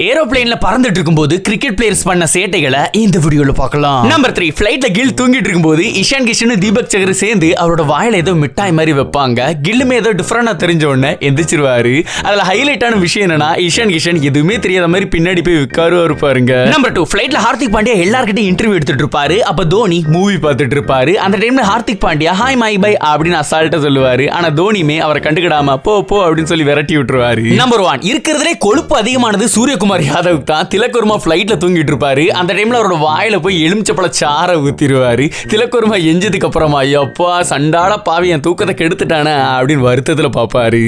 ஏரோப்ளேன்ல பறந்துட்டு இருக்கும்போது cricket players பண்ண சேட்டைகளை இந்த வீடியோல பார்க்கலாம். நம்பர் 3, ஃளைட்ல கில் தூங்கிட்டு இருக்கும்போது இஷான் கிஷன் தீபக் சகர் சேர்ந்து அவரோட வாயில ஏதோ மிட்டாய் மாதிரி வைப்பாங்க. கில்லுமே ஏதோ டிஃபரெண்டா தெரிஞ்ச உடனே எந்திரிச்சிருவாரு. அதுல ஹைலைட்டான விஷயம் என்னன்னா இஷான் கிஷன் எதுவுமே தெரியாத மாதிரி பின்னாடி போய் உட்காருவாரு பாருங்க. நம்பர் 2, ஃளைட்ல ஹார்திக் பாண்டியா எல்லார்கிட்டையும் இன்டர்வியூ எடுத்துட்டு இருப்பாரு. அப்ப தோனி மூவி பார்த்துட்டு இருப்பாரு. அந்த டைம்ல Hardik Pandya hi my bye அப்படின்னு அசால்ட்டா சொல்லுவாரு. ஆனா தோனியுமே அவரை கண்டுக்கிடாம போ போ அப்படின்னு சொல்லி விரட்டி விட்டுருவாரு. நம்பர் 1, இருக்கிறதுலே கொழுப்பு அதிகமானது சூரியகுமார் யாதவ் தான். திலக்குர்மா ஃளைட்ல தூங்கிட்டு இருப்பாரு. அந்த டைம்ல அவரோட வாயில போய் எலுமிச்சப்பழ சாரை ஊத்திடுவாரு. திலக்குர்மா எஞ்சதுக்கு அப்புறமா ஐயப்பா சண்டால பாவி என் தூக்கத்தை கெடுத்துட்டானே அப்படின்னு வருத்தத்துல பாப்பாரு.